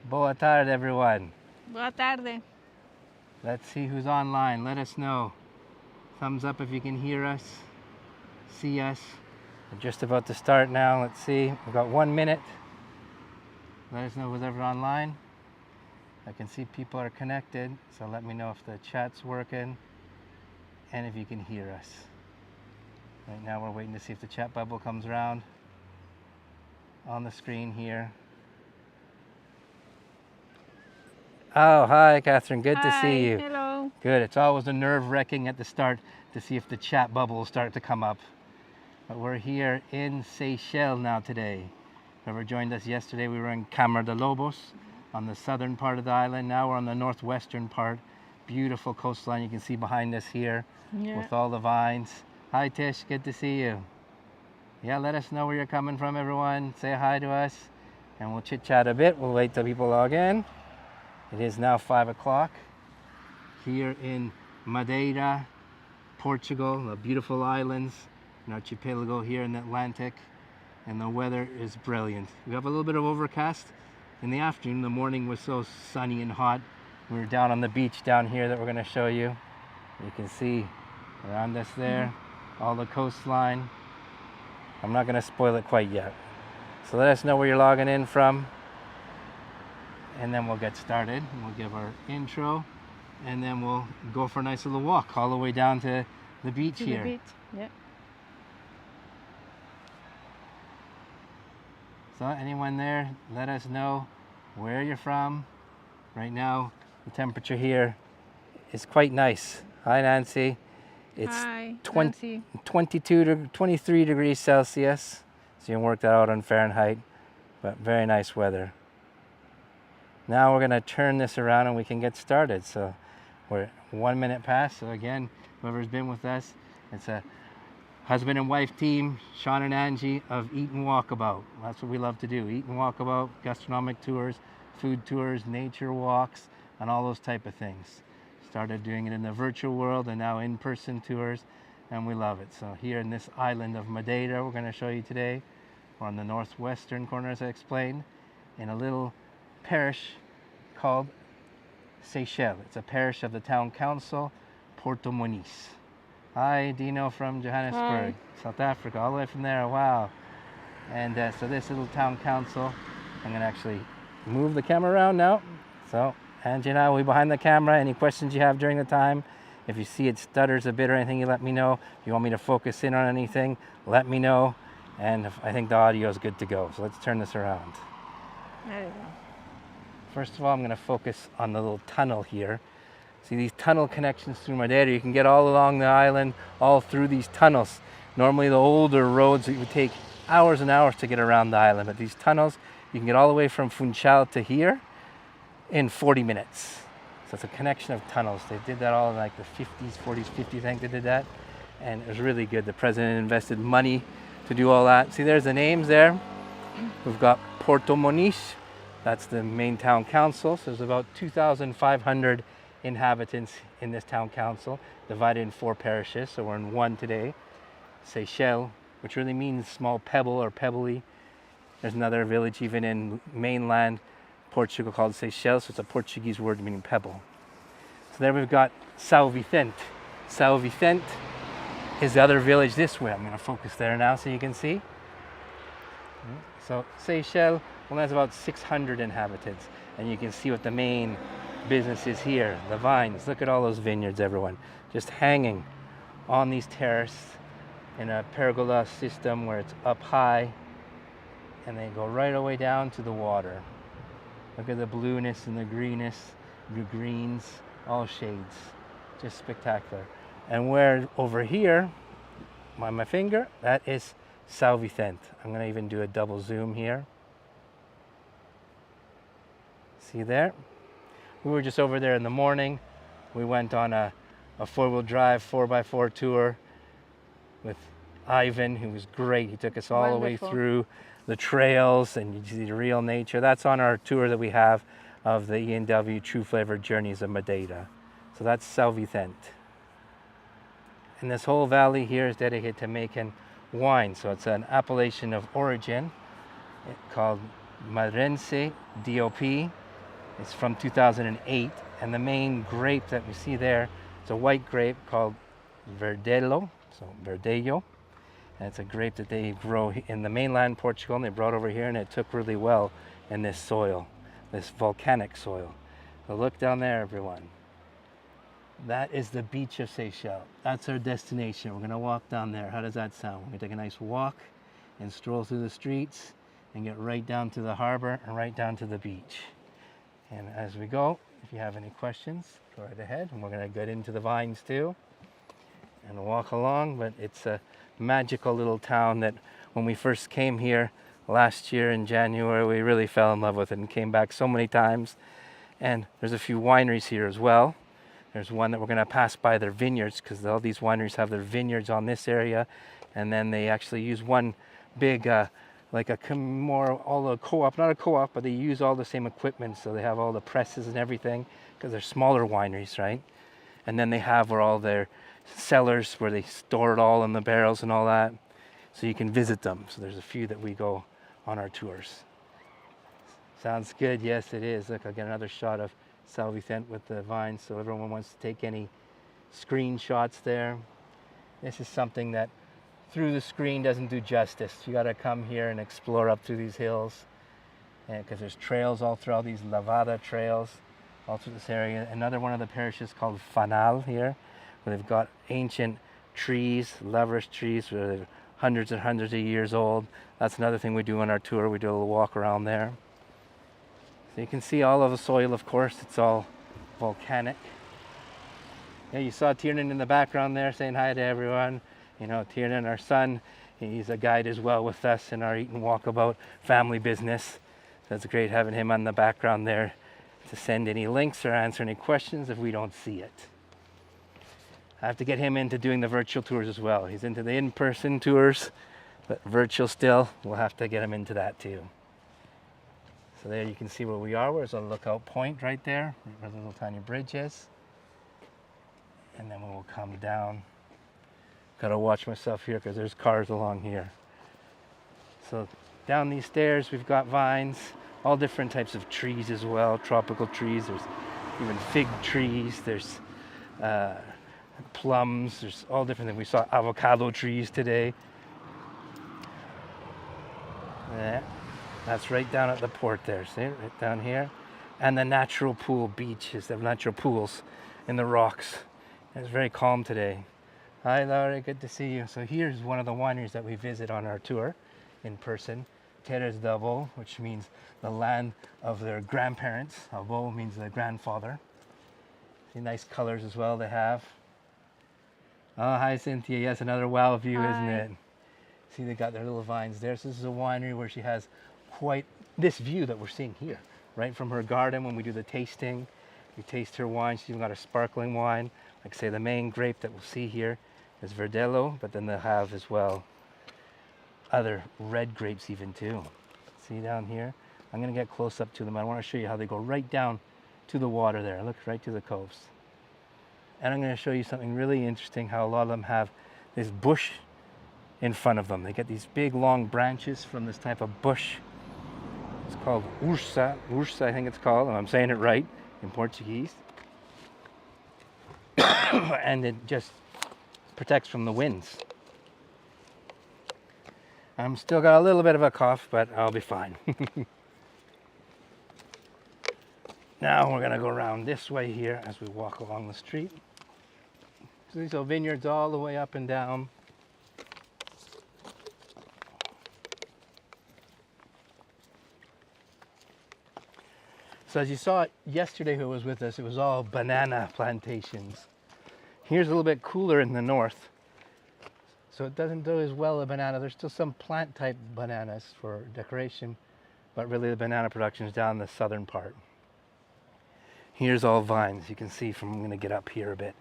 Boa tarde, everyone. Boa tarde. Let's see who's online. Let us know. Thumbs up if you can hear us, see us. We're just about to start now. Let's see. We've got 1 minute. Let us know who's ever online. I can see people are connected, so let me know if the chat's working and if you can hear us. Right now we're waiting to see if the chat bubble comes around on the screen here. Oh, hi, Catherine. Good to see you. Hello. Good. It's always a nerve-wracking at the start to see if the chat bubble will start to come up. But we're here in Seixal now today. Whoever joined us yesterday, we were in Câmara de Lobos on the southern part of the island. Now we're on the northwestern part. Beautiful coastline you can see behind us here with all the vines. Hi, Tish. Good to see you. Yeah, let us know where you're coming from, everyone. Say hi to us, and we'll chit-chat a bit. We'll wait till people log in. It is now 5 o'clock here in Madeira, Portugal, the beautiful islands, an archipelago here in the Atlantic, and the weather is brilliant. We have a little bit of overcast in the afternoon. The morning was so sunny and hot. We were down on the beach down here that we're going to show you. You can see around us there, all the coastline. I'm not going to spoil it quite yet. So let us know where you're logging in from, and then we'll get started. We'll give our intro, and then we'll go for a nice little walk all the way down to the beach here. The beach. Yeah. So anyone there, let us know where you're from. Right now, the temperature here is quite nice. Hi, Nancy. It's Hi, 22 to 23 degrees Celsius. So you can work that out on Fahrenheit, but very nice weather. Now we're gonna turn this around and we can get started. So we're 1 minute past. So again, whoever's been with us, it's a husband and wife team, Sean and Angie of Eat Walkabout. That's what we love to do. Eat Walkabout, gastronomic tours, food tours, nature walks, and all those type of things. Started doing it in the virtual world and now in-person tours, and we love it. So here in this island of Madeira, we're gonna show you today. We're on the northwestern corner, as I explained, in a little parish called Seixal. It's a parish of the town council, Porto Moniz. Hi, Dino from Johannesburg, South Africa, all the way from there. Wow. And so this little town council, I'm going to actually move the camera around now. So Angie and I will be behind the camera. Any questions you have during the time, if you see it stutters a bit or anything, you let me know. If you want me to focus in on anything, let me know. And I think the audio is good to go. So let's turn this around. There you go. First of all, I'm going to focus on the little tunnel here. See these tunnel connections through Madeira. You can get all along the island, all through these tunnels. Normally the older roads, it would take hours and hours to get around the island, but these tunnels, you can get all the way from Funchal to here in 40 minutes. So it's a connection of tunnels. They did that all in like the 50s, 40s, 50s, I think they did that. And it was really good. The president invested money to do all that. See, there's the names there. We've got Porto Moniz. That's the main town council. So there's about 2,500 inhabitants in this town council, divided in 4 parishes. So we're in one today, Seixal, which really means small pebble or pebbly. There's another village even in mainland Portugal called Seixal, so it's a Portuguese word meaning pebble. So there we've got São Vicente. São Vicente is the other village this way. I'm going to focus there now so you can see. So Seixal only has about 600 inhabitants, and you can see what the main business is here. The vines. Look at all those vineyards, everyone, just hanging on these terraces in a pergola system where it's up high, and they go right away down to the water. Look at the blueness and the greenness, the greens, all shades, just spectacular. And where over here, on my finger, that is São Vicente. I'm going to even do a double zoom here. See there? We were just over there in the morning. We went on a 4-wheel drive 4x4 tour with Ivan, who was great. He took us all the way through the trails, and you see the real nature. That's on our tour that we have of the E&W True Flavor Journeys of Madeira. So that's São Vicente. And this whole valley here is dedicated to making wine. So it's an appellation of origin called Madeirense DOP. It's from 2008, and the main grape that we see there, it's a white grape called Verdelho, so Verdelho. And it's a grape that they grow in the mainland Portugal, and they brought over here, and it took really well in this soil, this volcanic soil. So look down there, everyone. That is the beach of Seixal. That's our destination. We're gonna walk down there. How does that sound? We're gonna take a nice walk and stroll through the streets and get right down to the harbor and right down to the beach. And as we go, if you have any questions, go right ahead. And we're gonna get into the vines too and walk along. But it's a magical little town that when we first came here last year in January, we really fell in love with it and came back so many times. And there's a few wineries here as well. There's one that we're going to pass by their vineyards, because all these wineries have their vineyards on this area, and then they actually use one big like a all a co-op, not a co-op, but they use all the same equipment, so they have all the presses and everything, because they're smaller wineries, right? And then they have where all their cellars where they store it all in the barrels and all that, so you can visit them. So there's a few that we go on our tours. Sounds good. Yes, it is. Look, I'll get another shot of São Vicente with the vines, so everyone wants to take any screenshots there. This is something that through the screen doesn't do justice. You got to come here and explore up through these hills, because there's trails all throughout, these lavada trails all through this area. Another one of the parishes called Funchal here, where they've got ancient trees, lovers trees, where they're hundreds and hundreds of years old. That's another thing we do on our tour. We do a little walk around there. So you can see all of the soil, of course, it's all volcanic. Yeah, you saw Tiernan in the background there saying hi to everyone. You know, Tiernan, our son, he's a guide as well with us in our Eat Walkabout family business. So it's great having him on the background there to send any links or answer any questions if we don't see it. I have to get him into doing the virtual tours as well. He's into the in-person tours, but virtual still, we'll have to get him into that too. So there you can see where we are. There's a lookout point right there, where the little tiny bridge is. And then we will come down. Gotta watch myself here because there's cars along here. So down these stairs we've got vines, all different types of trees as well, tropical trees. There's even fig trees, there's plums, there's all different things. We saw avocado trees today. Yeah. That's right down at the port there, see, right down here. And the natural pool beaches, they have natural pools in the rocks. It's very calm today. Hi Laura, good to see you. So here's one of the wineries that we visit on our tour in person. Terraced, which means the land of their grandparents. Avô means the grandfather. See, nice colors as well they have. Oh, hi Cynthia, yes, another wow view, Hi. isn't it? See, they got their little vines there. So this is a winery where she has quite this view that we're seeing here, right from her garden. When we do the tasting, we taste her wine. She's even got a sparkling wine. Like I say, the main grape that we'll see here is Verdelho, but then they'll have as well other red grapes even too. See down here? I'm gonna get close up to them. I want to show you how they go right down to the water there. Look, right to the coast. And I'm gonna show you something really interesting, how a lot of them have this bush in front of them. They get these big long branches from this type of bush. It's called ursa, I think it's called, and I'm saying it right in Portuguese. And it just protects from the winds. I'm still got a little bit of a cough, but I'll be fine. Now we're gonna go around this way here as we walk along the street. So these are vineyards all the way up and down. So as you saw yesterday, who was with us, it was all banana plantations. Here's a little bit cooler in the north, so it doesn't do as well a banana. There's still some plant type bananas for decoration, but really the banana production is down the southern part. Here's all vines. You can see from, I'm gonna get up here a bit.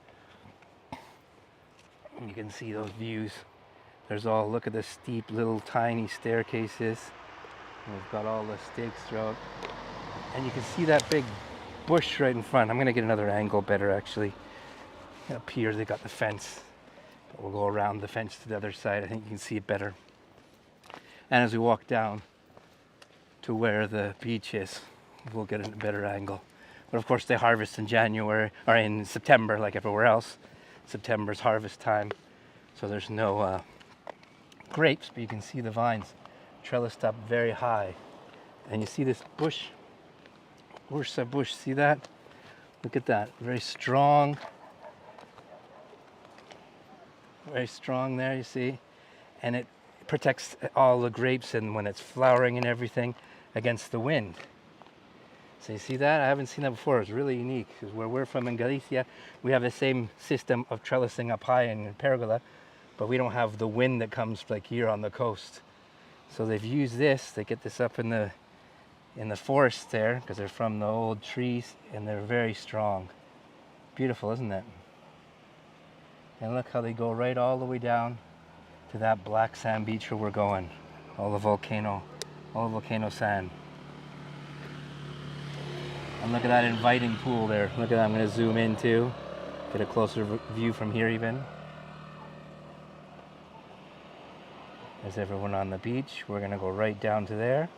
You can see those views. There's all, look at the steep little tiny staircases. And we've got all the stakes throughout. And you can see that big bush right in front. I'm gonna get another angle better actually. Up here they got the fence, but we'll go around the fence to the other side. I think you can see it better. And as we walk down to where the beach is, we'll get a better angle. But of course they harvest in January, or in September like everywhere else. September's harvest time, so there's no grapes, but you can see the vines trellised up very high. And you see this bush, Ursa bush, see that? Look at that, very strong there, you see? And it protects all the grapes and when it's flowering and everything against the wind. So you see that? I haven't seen that before. It's really unique because where we're from in Galicia, we have the same system of trellising up high in pergola, but we don't have the wind that comes like here on the coast. So they've used this, they get this up in the forest there because they're from the old trees and they're very strong. Beautiful, isn't it? And look how they go right all the way down to that black sand beach where we're going. All the volcano sand. And look at that inviting pool there. Look at that, I'm going to zoom in too. Get a closer view from here even. There's everyone on the beach. We're going to go right down to there.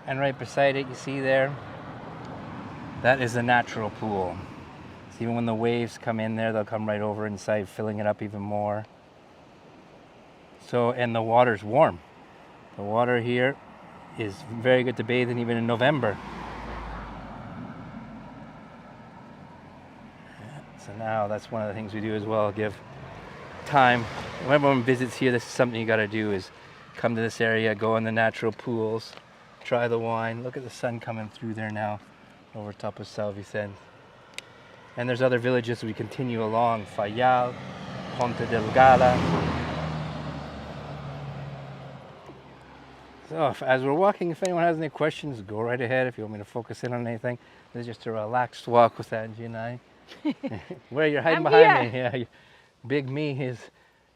And right beside it, you see there, that is a natural pool. So even when the waves come in there, they'll come right over inside, filling it up even more. So, and the water's warm. The water here is very good to bathe in even in November. So now that's one of the things we do as well, give time. When everyone visits here, this is something you got to do, is come to this area, go in the natural pools, try the wine. Look at the sun coming through there now over top of São Vicente. And there's other villages we continue along, Funchal, Ponta Delgada. So as we're walking, if anyone has any questions, go right ahead. If you want me to focus in on anything, this is just a relaxed walk with Angie and I. Where you're hiding behind me, yeah. Big me is,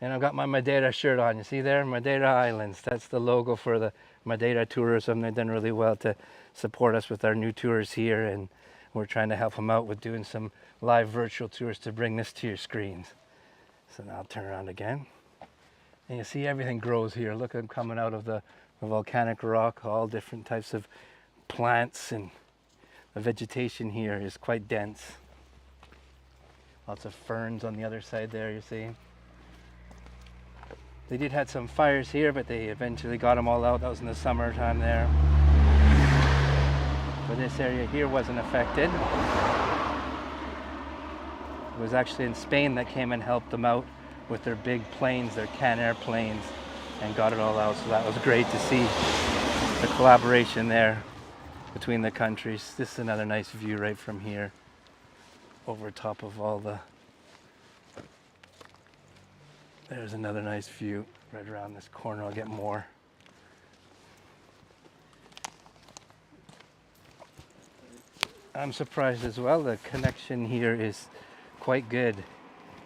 and I've got my Madeira shirt on. You see there, Maderia Islands. That's the logo for the Madeira tourism. They've done really well to support us with our new tours here, and we're trying to help them out with doing some live virtual tours to bring this to your screens. So now I'll turn around again. And you see everything grows here. Look at them coming out of the volcanic rock, all different types of plants, and the vegetation here is quite dense. Lots of ferns on the other side there, you see. They did have some fires here, but they eventually got them all out. That was in the summertime there. But this area here wasn't affected. It was actually in Spain that came and helped them out with their big planes, their Canair planes, and got it all out. So that was great to see the collaboration there between the countries. This is another nice view right from here, over top of all the... There's another nice view right around this corner. I'll get more. I'm surprised as well, the connection here is quite good,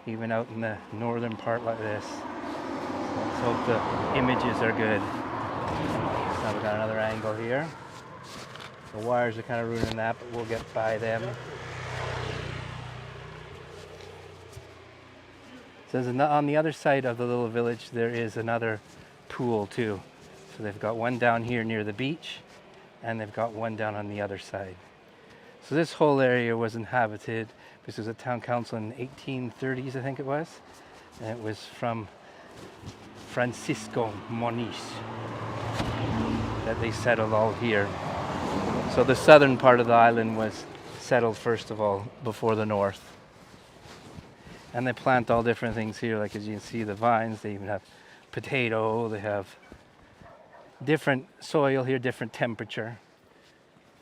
even out in the northern part like this. So let's hope the images are good. Now we've got another angle here. The wires are kind of ruining that, but we'll get by them. So on the other side of the little village, there is another pool too. So they've got one down here near the beach, and they've got one down on the other side. So this whole area was inhabited. This was a town council in the 1830s, I think it was. And it was from Francisco Moniz that they settled all here. So the southern part of the island was settled first of all before the north. And they plant all different things here, like as you can see the vines. They even have potato, they have different soil here, different temperature.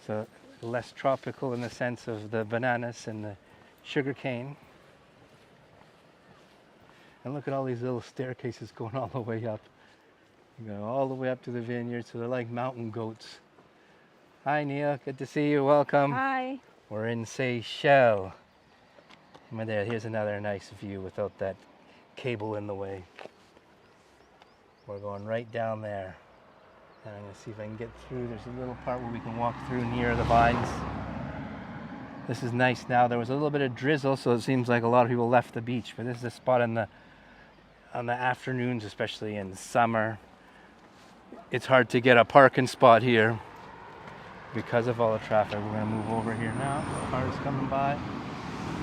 So less tropical in the sense of the bananas and the sugar cane. And look at all these little staircases going all the way up. You go all the way up to the vineyard, so they're like mountain goats. Hi Neil, good to see you, welcome. Hi. We're in Seixal, Madeira. Here's another nice view without that cable in the way. We're going right down there. And I'm going to see if I can get through. There's a little part where we can walk through near the vines. This is nice now. There was a little bit of drizzle, so it seems like a lot of people left the beach. But this is a spot on the afternoons, especially in summer, it's hard to get a parking spot here because of all the traffic. We're going to move over here now. Cars coming by.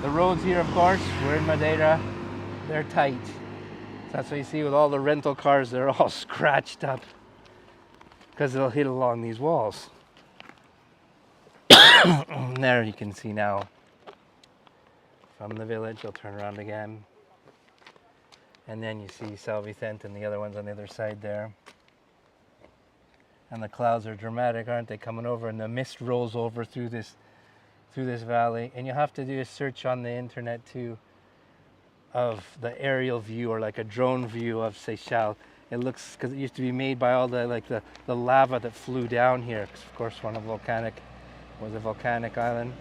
The roads here, of course, we're in Madeira, they're tight. So that's what you see with all the rental cars, they're all scratched up because they'll hit along these walls. There you can see now from the village. I'll turn around again. And then you see São Vicente and the other ones on the other side there. And the clouds are dramatic, aren't they, coming over, and the mist rolls over through this valley. And you have to do a search on the internet too of the aerial view, or like a drone view of Seixal. It looks, because it used to be made by all the the lava that flew down here. 'Cause of course, was a volcanic island.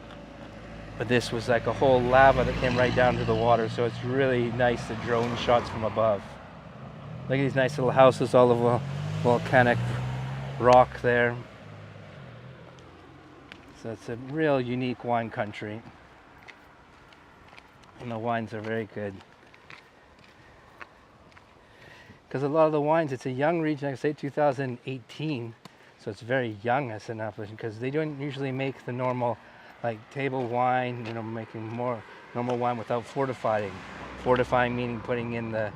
But this was like a whole lava that came right down to the water, so it's really nice, the drone shots from above. Look at these nice little houses, all of volcanic rock there. So it's a real unique wine country. And the wines are very good. Because a lot of the wines, it's a young region, like I say 2018, so it's very young as an appellation, because they don't usually make the normal like table wine, making more normal wine without fortifying. Fortifying meaning putting in the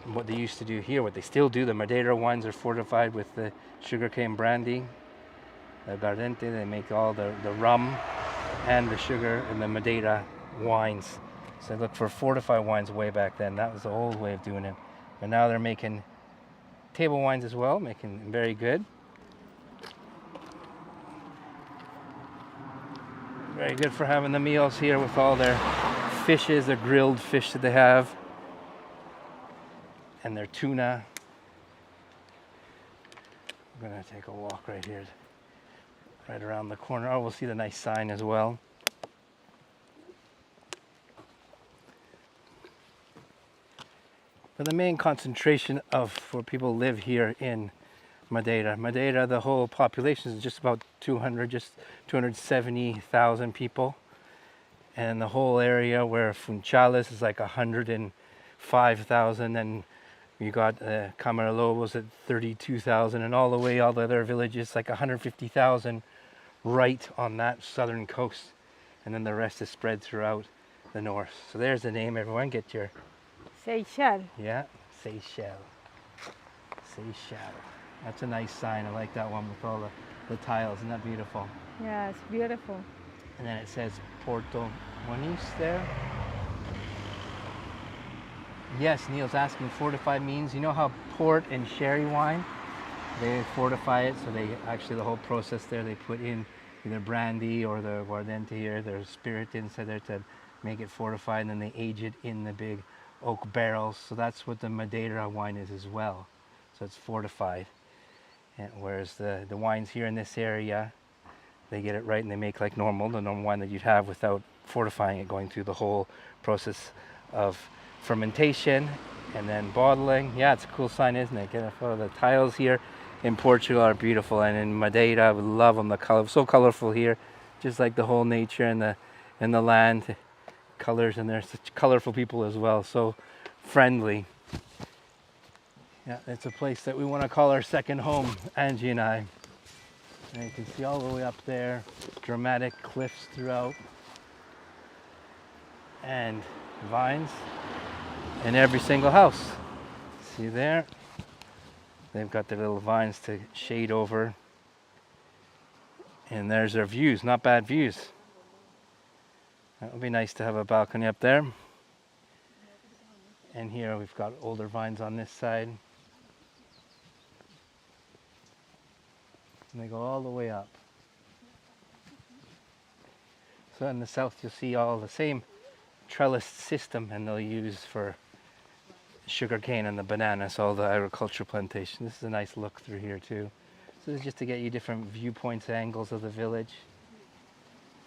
what they used to do here, what they still do. The Madeira wines are fortified with the sugarcane brandy, the aguardente. They make all the rum and the sugar in the Madeira wines. So they look for fortified wines way back then. That was the old way of doing it. But now they're making table wines as well, making them very good. Very good for having the meals here with all their fishes, the grilled fish that they have, and their tuna. I'm gonna take a walk right here, right around the corner. Oh, we'll see the nice sign as well. But the main concentration of where people live here in Madeira, the whole population is just about 270,000 people. And the whole area where Funchal is like 105,000. And you got Camaralobos at 32,000, and all the other villages, like 150,000 right on that southern coast. And then the rest is spread throughout the north. So there's the name, everyone. Get your... Seixal. Yeah, Seixal. Seixal. That's a nice sign. I like that one with all the tiles. Isn't that beautiful? Yeah, it's beautiful. And then it says Porto Moniz there. Yes, Neil's asking, fortified means, you know how port and sherry wine, they fortify it, so they actually, the whole process there, they put in either brandy or the aguardente here, there's spirit inside there to make it fortified, and then they age it in the big oak barrels. So that's what the Madeira wine is as well. So it's fortified. And whereas the wines here in this area, they get it right and they make like the normal wine that you'd have without fortifying it, going through the whole process of fermentation and then bottling. Yeah, it's a cool sign, isn't it? Get a photo. The tiles here in Portugal are beautiful, and in Madeira, I would love them. The color, so colorful here, just like the whole nature and the land colors, and they're such colorful people as well. So friendly. Yeah, it's a place that we want to call our second home, Angie and I. And you can see all the way up there, dramatic cliffs throughout, and vines in every single house. See there? They've got their little vines to shade over. And there's their views, not bad views. That would be nice to have a balcony up there. And here we've got older vines on this side. And they go all the way up. So in the south you'll see all the same trellised system, and they'll use for sugarcane and the bananas, all the agricultural plantation. This is a nice look through here too. So this is just to get you different viewpoints, angles of the village.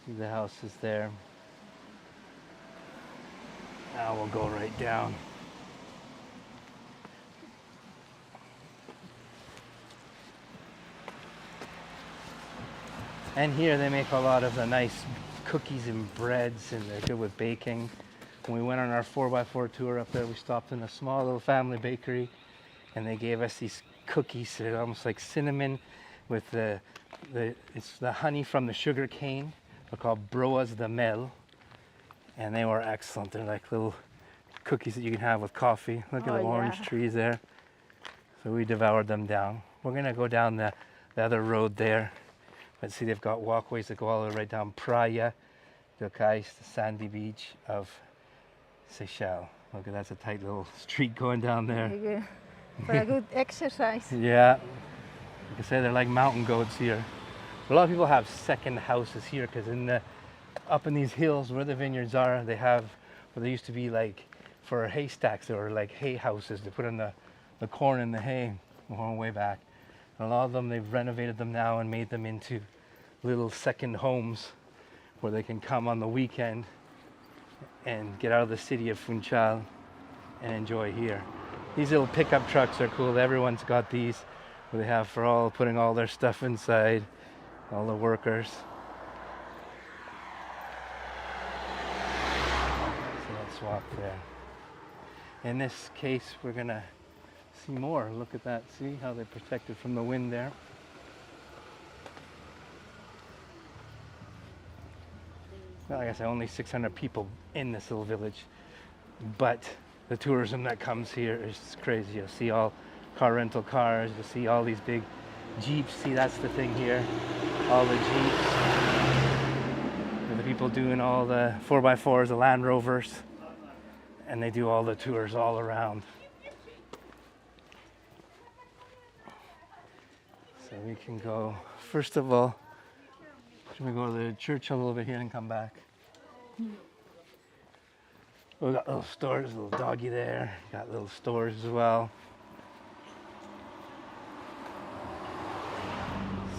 See the houses there. Now we'll go right down. And here they make a lot of the nice cookies and breads, and they're good with baking. When we went on our 4x4 tour up there, we stopped in a small little family bakery, and they gave us these cookies. They're almost like cinnamon with it's the honey from the sugar cane. They're called broas de mel, and they were excellent. They're like little cookies that you can have with coffee. Look at the orange trees there. So we devoured them down. We're gonna go down the other road there. But see, they've got walkways that go all the way right down Praia del Cais, the sandy beach of Seixal. Look at that's a tight little street going down there. Very good. For a good exercise. Yeah, like I say, they're like mountain goats here. A lot of people have second houses here because up in these hills where the vineyards are, they have what they used to be like for haystacks. They were like hay houses. They put in the corn and the hay going way back. And a lot of them, they've renovated them now and made them into little second homes where they can come on the weekend and get out of the city of Funchal and enjoy here. These little pickup trucks are cool. Everyone's got these where they have for putting all their stuff inside, all the workers. So let's walk there. In this case, we're gonna see more. Look at that. See how they're protected from the wind there. Like I said, only 600 people in this little village, but the tourism that comes here is crazy. You'll see all car rental cars. You'll see all these big Jeeps. See, that's the thing here. All the Jeeps. And the people doing all the 4x4s, the Land Rovers, and they do all the tours all around. So we can go, first of all, should we go to the church a little bit here and come back? We got little stores, little doggy there. Got little stores as well.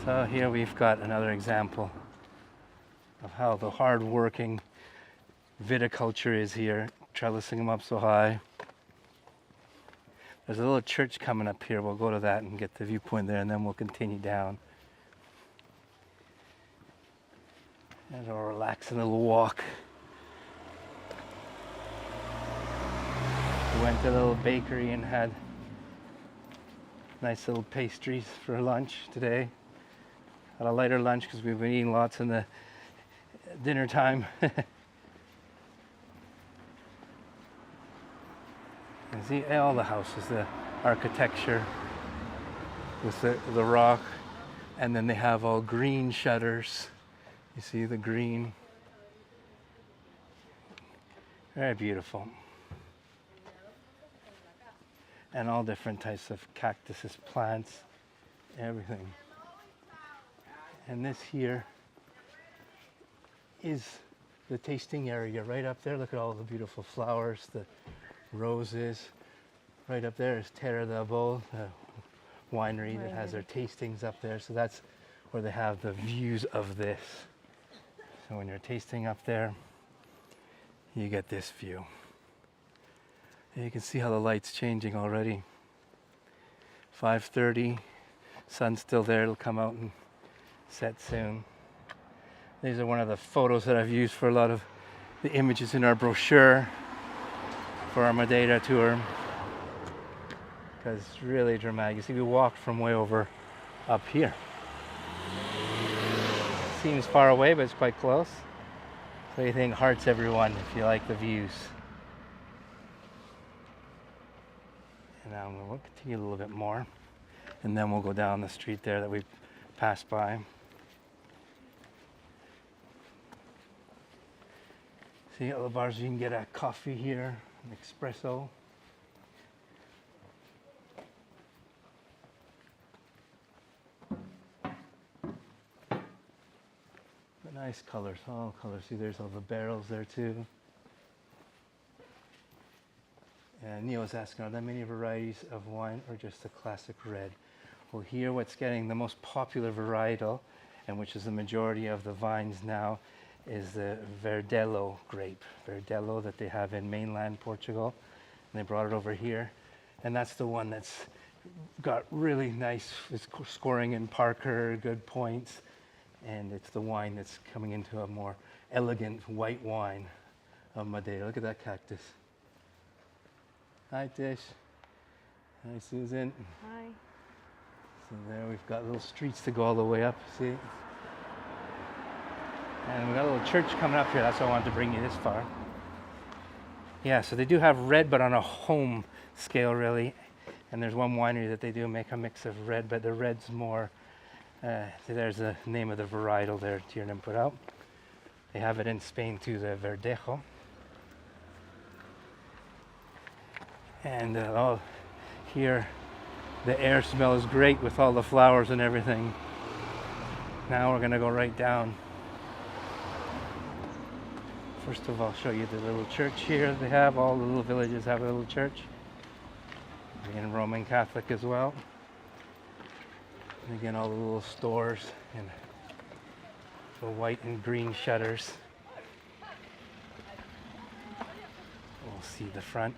So here we've got another example of how the hard-working viticulture is here, trellising them up so high. There's a little church coming up here. We'll go to that and get the viewpoint there, and then we'll continue down. And a relaxing little walk. We went to a little bakery and had nice little pastries for lunch today. Had a lighter lunch because we've been eating lots in the dinner time. And see all the houses, the architecture with the rock, and then they have all green shutters. You see the green. Very beautiful. And all different types of cactuses, plants, everything. And this here is the tasting area right up there. Look at all the beautiful flowers, the roses. Right up there is Terraced, the winery that has their tastings up there. So that's where they have the views of this. So when you're tasting up there, you get this view. And you can see how the light's changing already. 5:30, sun's still there. It'll come out and set soon. These are one of the photos that I've used for a lot of the images in our brochure for our Madeira tour, because it's really dramatic. You see, we walked from way over up here. Seems far away, but it's quite close. So you think hearts, everyone, if you like the views. And now we'll continue a little bit more, and then we'll go down the street there that we passed by. See all the bars you can get a coffee here, an espresso. But nice colors, all colors. See, there's all the barrels there too. And Neil was asking, are there many varieties of wine or just the classic red? Well, here what's getting the most popular varietal, and which is the majority of the vines now, is the Verdelho grape. Verdelho that they have in mainland Portugal. And they brought it over here. And that's the one that's got really nice, it's scoring in Parker, good points. And it's the wine that's coming into a more elegant white wine of Madeira. Look at that cactus. Hi, Tish. Hi, Susan. Hi. So there we've got little streets to go all the way up, see? And we've got a little church coming up here. That's why I wanted to bring you this far. Yeah, so they do have red, but on a home scale, really. And there's one winery that they do make a mix of red, but the red's more, there's the name of the varietal there, Tiernan put out. They have it in Spain too, the Verdejo. And here, the air smells great with all the flowers and everything. Now we're gonna go right down. First of all, I'll show you the little church here they have. All the little villages have a little church. Again, Roman Catholic as well. And again, all the little stores and the white and green shutters. We'll see the front.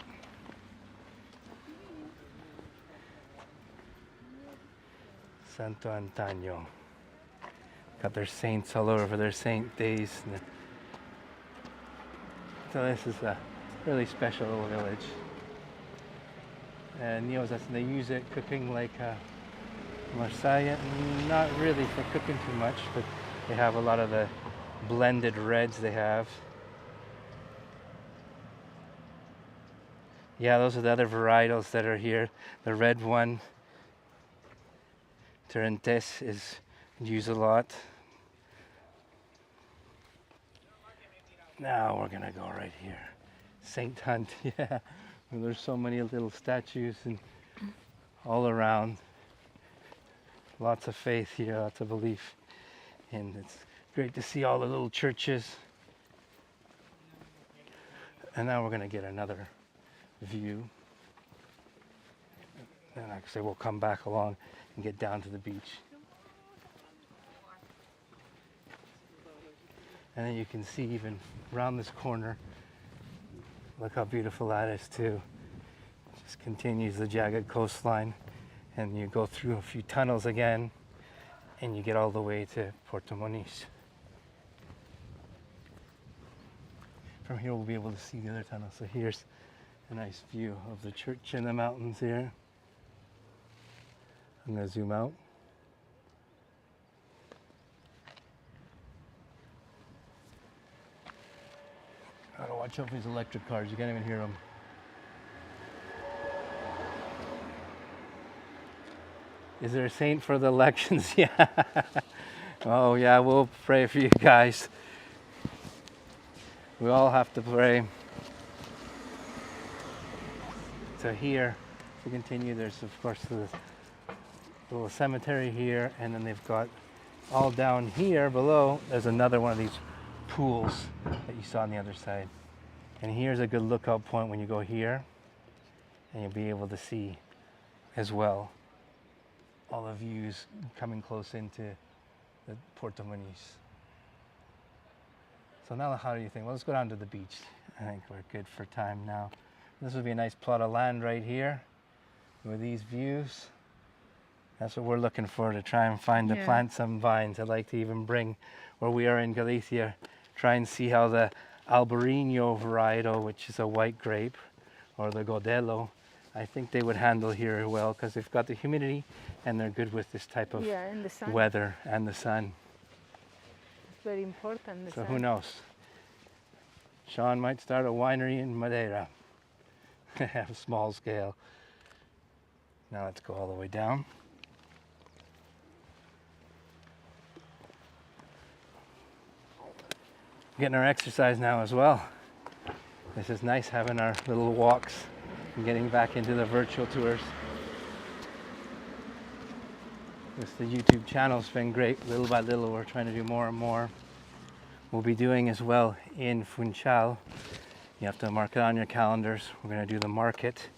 Santo Antonio. Got their saints all over, their saint days. So this is a really special little village. And they use it cooking like Marseille. Not really for cooking too much, but they have a lot of the blended reds they have. Yeah, those are the other varietals that are here. The red one, Terraced, is used a lot. Now we're gonna go right here. Saint Hunt, yeah. There's so many little statues and all around. Lots of faith here, lots of belief. And it's great to see all the little churches. And now we're gonna get another view. And like I say, we'll come back along and get down to the beach. And then you can see even around this corner, look how beautiful that is too. Just continues the jagged coastline, and you go through a few tunnels again, and you get all the way to Porto Moniz. From here we'll be able to see the other tunnel. So here's a nice view of the church in the mountains here. I'm going to zoom out. Gotta watch out for these electric cars, you can't even hear them. Is there a saint for the elections? Yeah. Oh yeah, we'll pray for you guys. We all have to pray. So here, to continue, there's of course the little cemetery here, and then they've got all down here below, there's another one of these pools that you saw on the other side. And here's a good lookout point when you go here, and you'll be able to see as well all the views coming close into the Porto Moniz. So now how do you think? Well, let's go down to the beach. I think we're good for time now. This would be a nice plot of land right here with these views. That's what we're looking for, to try and find to plant some vines. I'd like to even bring, where we are in Galicia, try and see how the Albarino varietal, which is a white grape, or the Godello, I think they would handle here well, because they've got the humidity and they're good with this type of and the sun. weather and the sun. It's very important. So who knows? Sean might start a winery in Madeira. A small scale. Now let's go all the way down. Getting our exercise now as well. This is nice, having our little walks and getting back into the virtual tours. The YouTube channel's been great. Little by little, we're trying to do more and more. We'll be doing as well in Funchal. You have to mark it on your calendars. We're going to do the market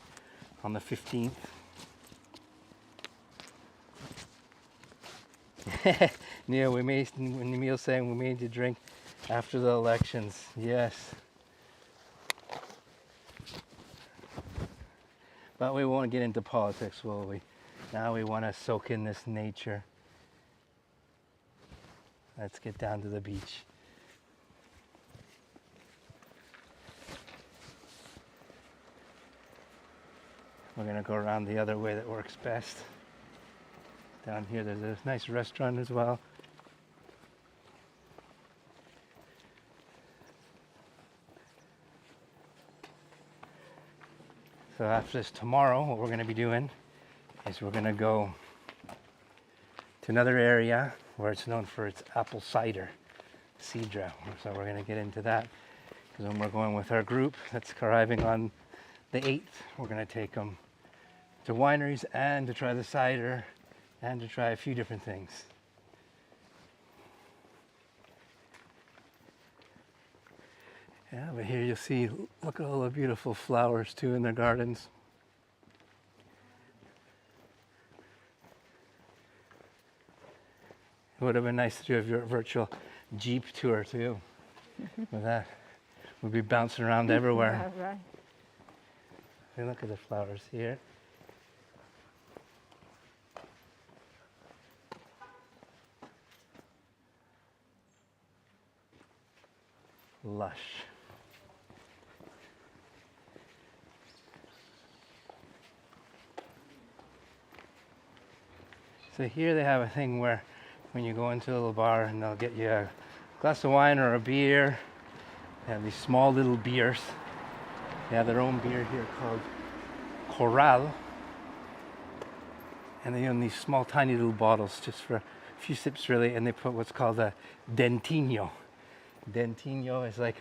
on the 15th. Neil, Neil's saying we made you drink after the elections. Yes. But we won't get into politics, will we? Now we want to soak in this nature. Let's get down to the beach. We're going to go around the other way that works best. Down here there's a nice restaurant as well. So after this tomorrow, what we're going to be doing is we're going to go to another area where it's known for its apple cider, Sidra. So we're going to get into that because when we're going with our group that's arriving on the 8th, we're going to take them to wineries and to try the cider and to try a few different things. Yeah, but here you'll see, look at all the beautiful flowers too in their gardens. It would have been nice to do a virtual Jeep tour too. With that, we'd be bouncing around everywhere. Yeah, right. Hey, look at the flowers here. Lush. So here they have a thing where when you go into a little bar and they'll get you a glass of wine or a beer. They have these small little beers. They have their own beer here called Coral. And they own these small tiny little bottles just for a few sips really, and they put what's called a dentinho. Dentinho is like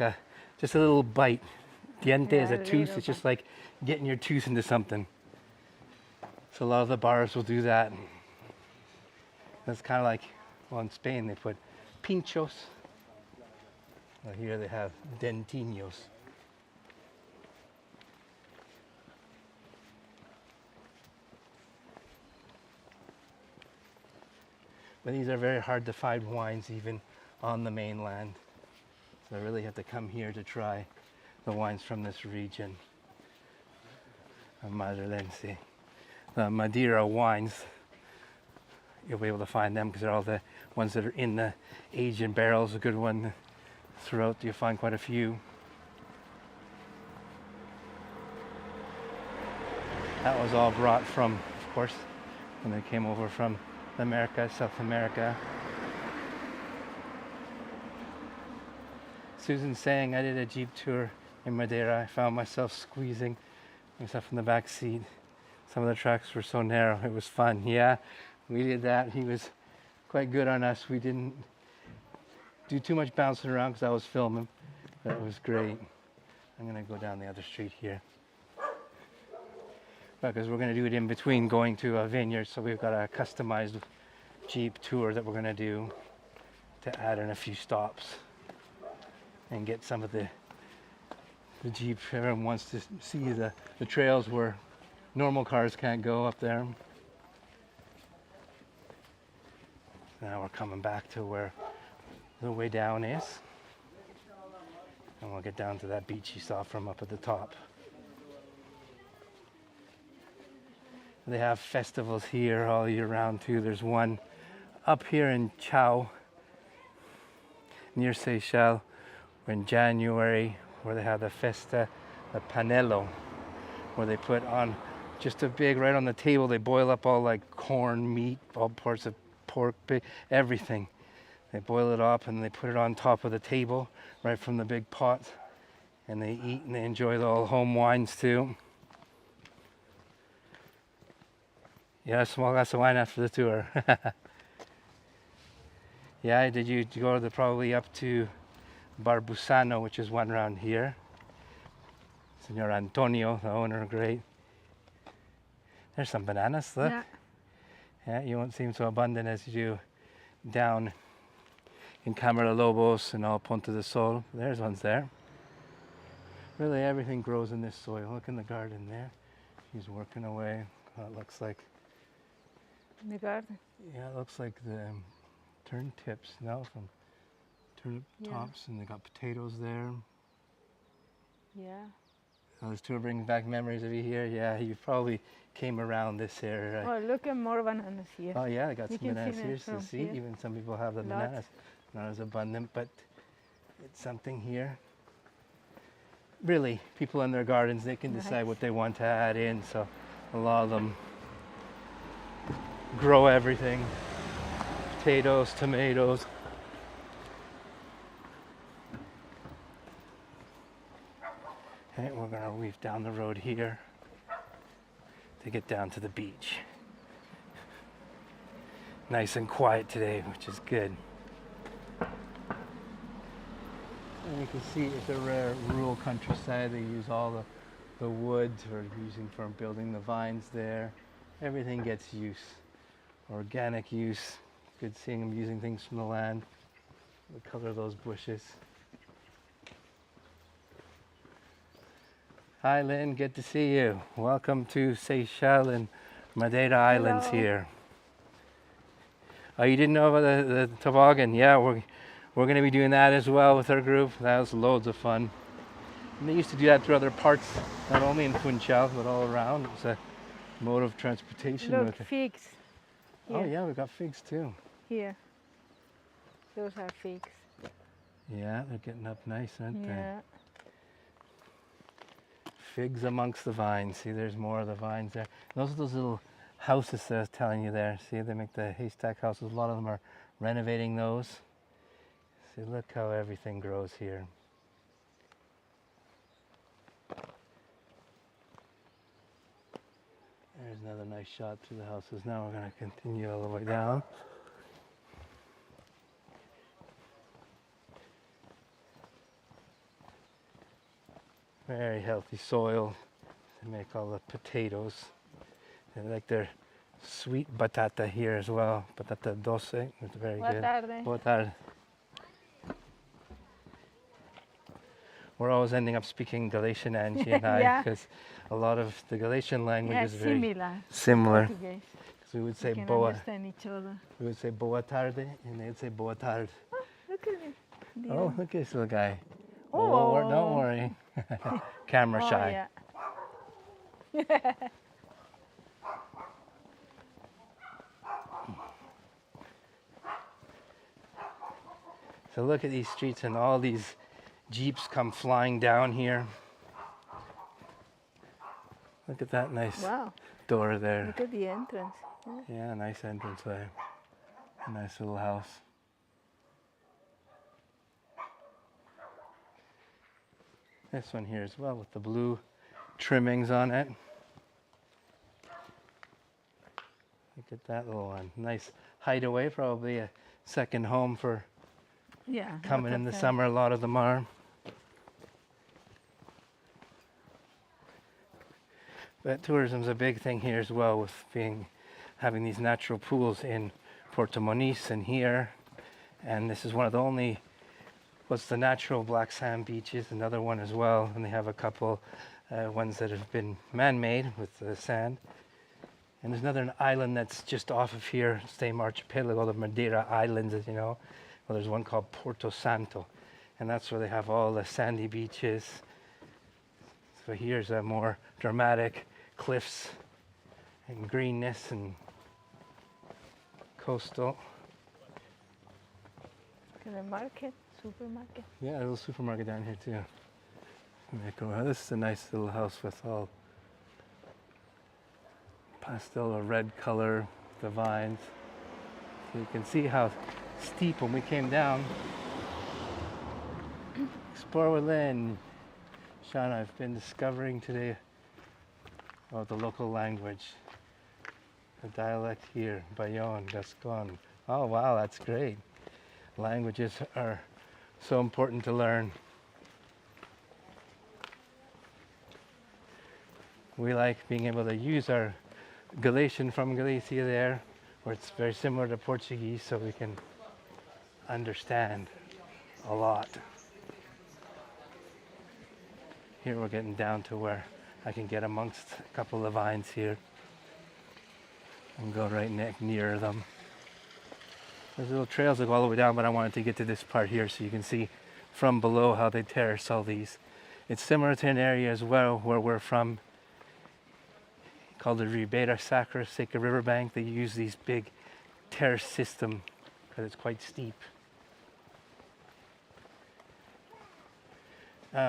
just a little bite. Diente is a tooth. It's just like getting your tooth into something. So a lot of the bars will do that. That's kind of like, well, in Spain they put pinchos. Well, here they have dentinhos. But these are very hard to find wines even on the mainland. So I really have to come here to try the wines from this region of Madeirense. The Madeira wines, you'll be able to find them because they're all the ones that are in the aged in barrels. A good one throughout, you'll find quite a few. That was all brought from, of course, when they came over from America, South America. Susan's saying I did a Jeep tour in Madeira. I found myself squeezing myself in the back seat. Some of the tracks were so narrow, it was fun. Yeah, we did that. He was quite good on us. We didn't do too much bouncing around because I was filming, but it was great. I'm gonna go down the other street here. Because we're going to do it in between going to a vineyard, so we've got a customized Jeep tour that we're going to do to add in a few stops and get some of the Jeep. Everyone wants to see the trails where normal cars can't go up there. Now we're coming back to where the way down is, and we'll get down to that beach you saw from up at the top. They have festivals here all year round too. There's one up here in Chao, near Seixal, in January, where they have the Festa de Panelo, where they put on just a big, right on the table, they boil up all like corn, meat, all parts of pork, everything. They boil it up and they put it on top of the table, right from the big pot, and they eat and they enjoy the all home wines too. Yeah, a small glass of wine after the tour. Yeah, did you go probably up to Barbusano, which is one around here? Senor Antonio, the owner, great. There's some bananas, look. Yeah. Yeah, you won't seem so abundant as you do down in Camara Lobos and all Ponte de Sol. There's ones there. Really, everything grows in this soil. Look in the garden there. He's working away. Oh, it looks like, In the garden. yeah, it looks like the turnips now from turnip tops, and they got potatoes there. Yeah. Oh, this tour brings back memories of you here. Yeah, you probably came around this area. Oh, look at more bananas here. Oh yeah, I got You some can bananas see here them to from see. here. Even some people have the Lots. bananas. Not as abundant, but it's something here. Really, people in their gardens, they can decide Nice. what they want to add in. So A lot of them grow everything. Potatoes, tomatoes. And we're gonna weave down the road here to get down to the beach. Nice and quiet today, which is good. And you can see it's a rare rural countryside. They use all the wood for building the vines there. Everything gets use. Organic use. Good seeing them using things from the land. The color of those bushes. Hi Lynn, good to see you. Welcome to Seixal and Madeira Islands Hello. here. Oh, you didn't know about the toboggan? Yeah, we're going to be doing that as well with our group. That was loads of fun. And they used to do that through other parts, not only in Funchal, but all around. It was a mode of transportation. Look, with it. figs. Oh Here. yeah, we've got figs too. Here. Those are figs. Yeah, they're getting up nice, aren't Yeah. they? Figs amongst the vines. See, there's more of the vines there. Those are those little houses that I was telling you there. See, they make the haystack houses. A lot of them are renovating those. See, look how everything grows here. There's another nice shot through the houses. Now we're going to continue all the way down. Very healthy soil. They make all the potatoes. They like their sweet batata here as well. Batata doce. It's very Boa good. tarde. Boa tarde. We're always ending up speaking Galician, Angie and I, Yeah. because a lot of the Galician language Yeah, is very similar. similar. Portuguese. So we would We say can boa, understand each other. we would say boa tarde, and they'd say boa tarde. Look at it. Oh, look at this little guy. Oh. Don't worry. Camera Oh, shy. yeah. So look at these streets and all these jeeps come flying down here. Look at that nice Wow. door there. Look at the entrance. Yeah, nice entranceway. A nice little house. This one here as well with the blue trimmings on it. Look at that little one. Nice hideaway, probably a second home for Yeah. coming lots in the of, summer. A lot of them are. But tourism's a big thing here as well, with having these natural pools in Porto Moniz and here. And this is one of the only what's the natural black sand beaches, another one as well. And they have a couple ones that have been man-made with the sand. And there's another island that's just off of here, same archipelago, the Maderia Islands, as you know. Well, there's one called Porto Santo, and that's where they have all the sandy beaches. So here's a more dramatic cliffs and greenness and coastal. Look at the market, supermarket. Yeah, a little supermarket down here too. This is a nice little house with all pastel or red color, the vines. So you can see how steep when we came down. Explore with Lynn. Sean, I've been discovering today about the local language. The dialect here, Bayonne, Gascon. Oh wow, that's great. Languages are so important to learn. We like being able to use our Galician from Galicia there, where it's very similar to Portuguese, so we can understand a lot. Here we're getting down to where I can get amongst a couple of vines here and go right near them. There's little trails that go all the way down, but I wanted to get to this part here so you can see from below how they terrace all these. It's similar to an area as well where we're from, called the Ribeira Sacra, Sacred Riverbank. They use these big terrace system because it's quite steep.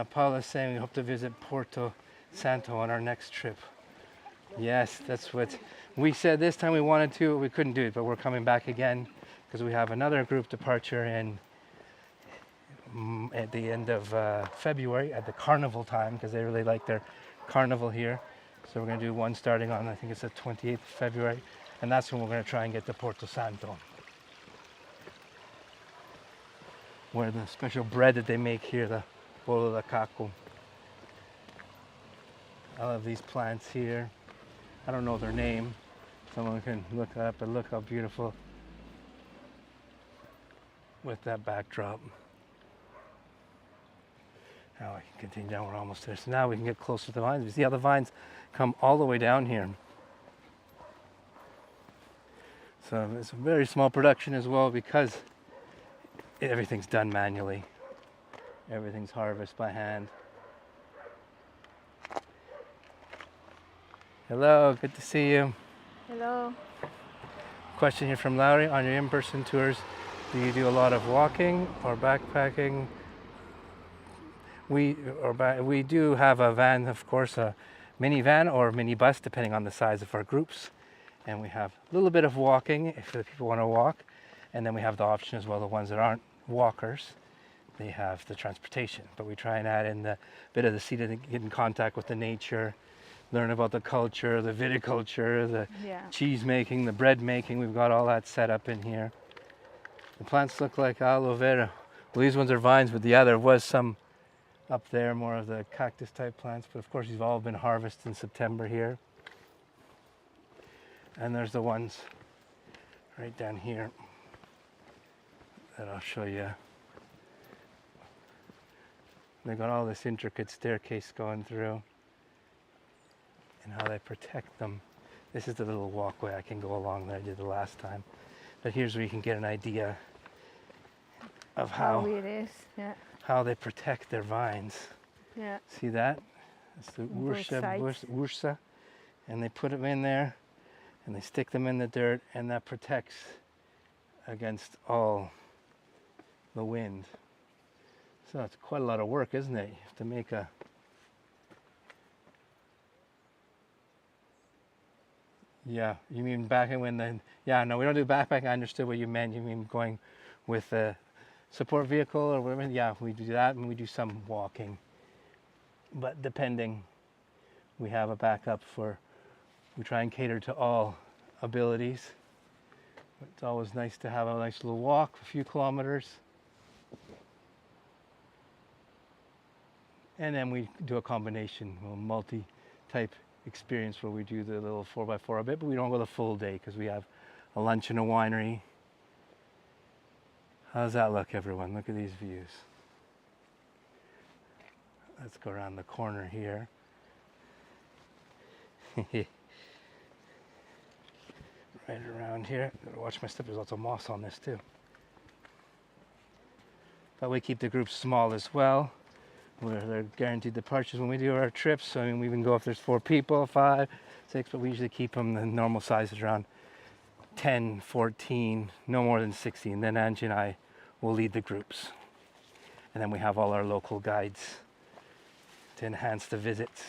Paula's saying we hope to visit Porto Santo on our next trip. Yes, that's what we said this time we wanted to. We couldn't do it, but we're coming back again because we have another group departure in at the end of February at the carnival time because they really like their carnival here. So we're going to do one starting on, I think it's the 28th of February, and that's when we're going to try and get to Porto Santo, where the special bread that they make here, the bolo da caco. I love these plants here. I don't know their name. Someone can look that up, but look how beautiful with that backdrop. Now I can continue down, we're almost there. So now we can get closer to the vines. You see how the vines come all the way down here. So it's a very small production as well because everything's done manually. Everything's harvested by hand. Hello, good to see you. Hello. Question here from Lowry. On your in-person tours, do you do a lot of walking or backpacking? We do have a van, of course, a minivan or minibus, depending on the size of our groups. And we have a little bit of walking if the people want to walk. And then we have the option as well, the ones that aren't walkers, they have the transportation. But we try and add in the bit of the seat to get in contact with the nature, learn about the culture, the viticulture, the cheese making, the bread making. We've got all that set up in here. The plants look like aloe vera. Well, these ones are vines, but yeah, there was some up there, more of the cactus type plants, but of course these have all been harvested in September here. And there's the ones right down here that I'll show you. They've got all this intricate staircase going through and how they protect them. This is the little walkway I can go along that I did the last time. But here's where you can get an idea of how it is. Yeah. How they protect their vines. Yeah. See that? It's the ursa, and they put them in there, and they stick them in the dirt, and that protects against all the wind. So it's quite a lot of work, isn't it? You have to make a Yeah, you mean backing when the no, we don't do backpacking. I understood what you meant. You mean going with a support vehicle or whatever? Yeah, we do that, and we do some walking. But depending, we have a backup we try and cater to all abilities. It's always nice to have a nice little walk, a few kilometers. And then we do a combination, a multi-type experience where we do the little 4x4 a bit, but we don't go the full day because we have a lunch in a winery. How's that look, everyone? Look at these views. Let's go around the corner here. Right around here. Gotta watch my step, there's lots of moss on this too. But we keep the groups small as well. They're guaranteed departures when we do our trips. So I mean, we can go if there's 4 people, 5, 6, but we usually keep them the normal sizes around 10, 14, no more than 16. Then Angie and I will lead the groups. And then we have all our local guides to enhance the visits.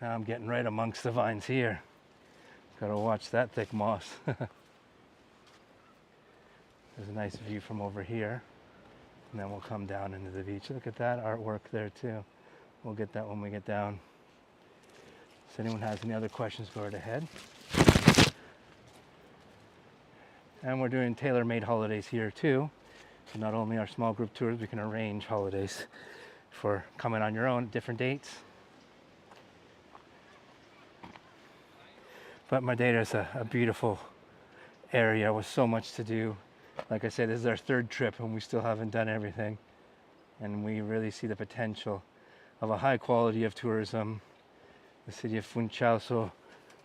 Now I'm getting right amongst the vines here. Gotta watch that thick moss. There's a nice view from over here. And then we'll come down into the beach. Look at that artwork there too. We'll get that when we get down. If anyone has any other questions, go right ahead. And we're doing tailor-made holidays here too. So not only our small group tours, we can arrange holidays for coming on your own at different dates. But Madeira is a beautiful area with so much to do. Like I said, this is our 3rd trip and we still haven't done everything. And we really see the potential of a high quality of tourism. The city of Funchal so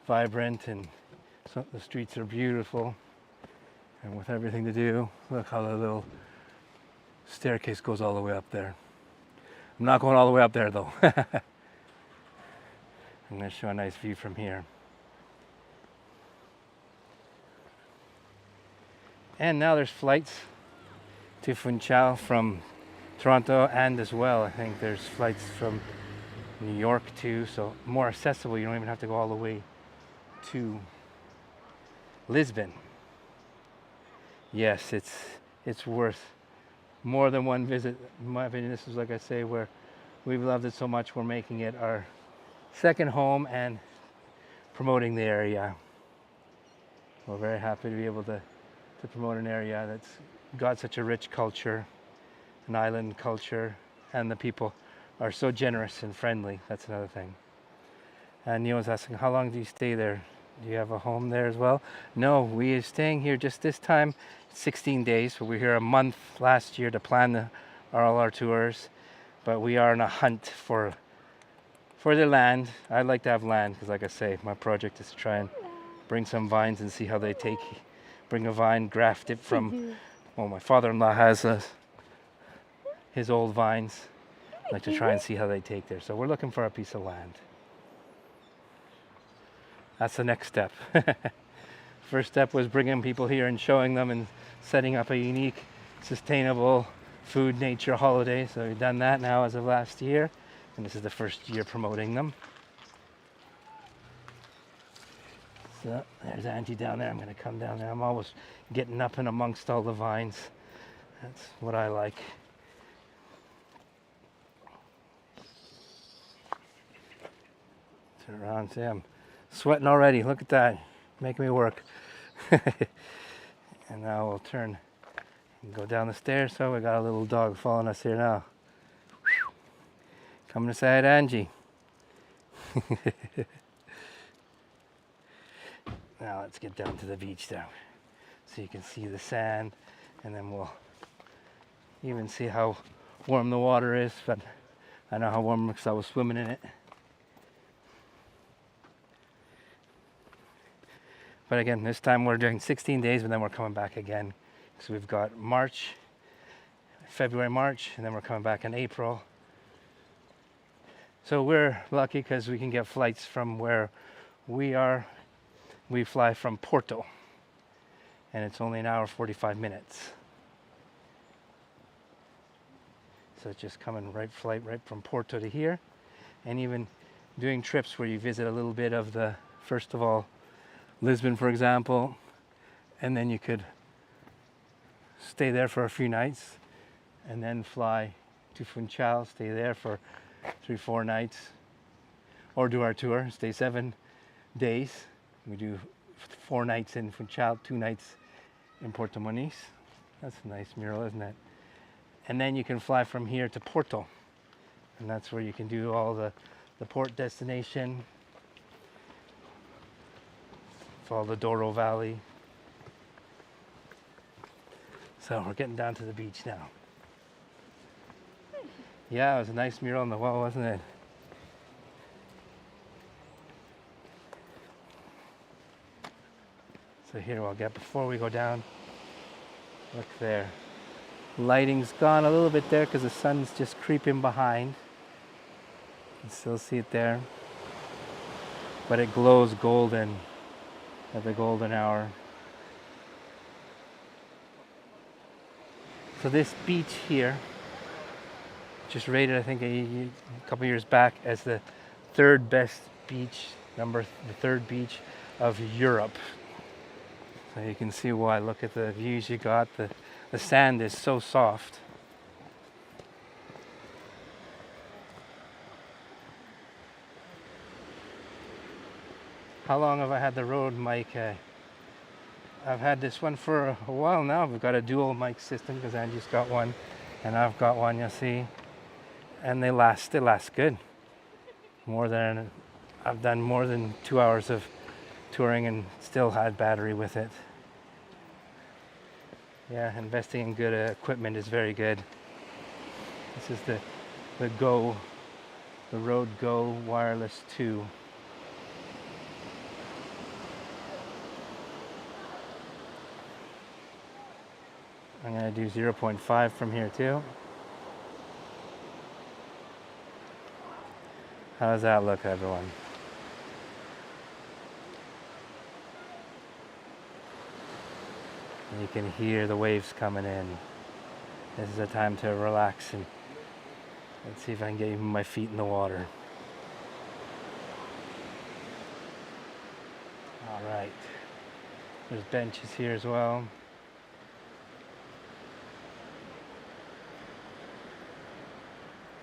vibrant, and so the streets are beautiful. And with everything to do, look how the little staircase goes all the way up there. I'm not going all the way up there though. I'm going to show a nice view from here. And now there's flights to Funchal from Toronto, and as well I think there's flights from New York too, so more accessible. You don't even have to go all the way to Lisbon. Yes, it's worth more than one visit. In my opinion, this is, like I say, where we've loved it so much, we're making it our second home and promoting the area. We're very happy to be able to promote an area that's got such a rich culture, an island culture, and the people are so generous and friendly. That's another thing. And Neil was asking, how long do you stay there? Do you have a home there as well? No, we are staying here just this time, 16 days. So we were here a month last year to plan all our tours, but we are on a hunt for the land. I'd like to have land because, like I say, my project is to try and bring some vines and see how they take. Bring a vine, graft it from, well, my father-in-law has his old vines. I'd like to try and see how they take there. So we're looking for a piece of land. That's the next step. First step was bringing people here and showing them and setting up a unique, sustainable food nature holiday. So we've done that now as of last year, and this is the first year promoting them. So there's Angie down there. I'm going to come down there. I'm always getting up and amongst all the vines. That's what I like. Turn around, see, I'm sweating already. Look at that. Making me work. And now we'll turn and go down the stairs. So we got a little dog following us here now. Coming to say hi to Angie. Now let's get down to the beach there so you can see the sand, and then we'll even see how warm the water is. But I know how warm because I was swimming in it. But again, this time we're doing 16 days, but then we're coming back again. So we've got February, March, and then we're coming back in April. So we're lucky because we can get flights from where we are. We fly from Porto, and it's only an hour, 45 minutes. So it's just coming flight right from Porto to here, and even doing trips where you visit a little bit of the, first of all, Lisbon, for example, and then you could stay there for a few nights and then fly to Funchal, stay there for 3-4 nights, or do our tour, stay 7 days. We do 4 nights in Funchal, 2 nights in Porto Moniz. That's a nice mural, isn't it? And then you can fly from here to Porto, and that's where you can do all the port destination. Follow the Douro Valley. So we're getting down to the beach now. Yeah, it was a nice mural on the wall, wasn't it? So here we'll get, before we go down, look there. Lighting's gone a little bit there because the sun's just creeping behind. You can still see it there. But it glows golden at the golden hour. So this beach here, just rated I think a couple years back as the third best beach, the third beach of Europe. So you can see why. Look at the views you got. The sand is so soft. How long have I had the Rode mic? I've had this one for a while now. We've got a dual mic system because Angie's got one and I've got one, you see. And they last good. I've done more than 2 hours of touring and still had battery with it. Yeah, investing in good equipment is very good. This is the Rode Go Wireless 2. I'm going to do 0.5 from here too. How does that look, everyone? And you can hear the waves coming in. This is a time to relax and let's see if I can get even my feet in the water. right. There's benches here as well.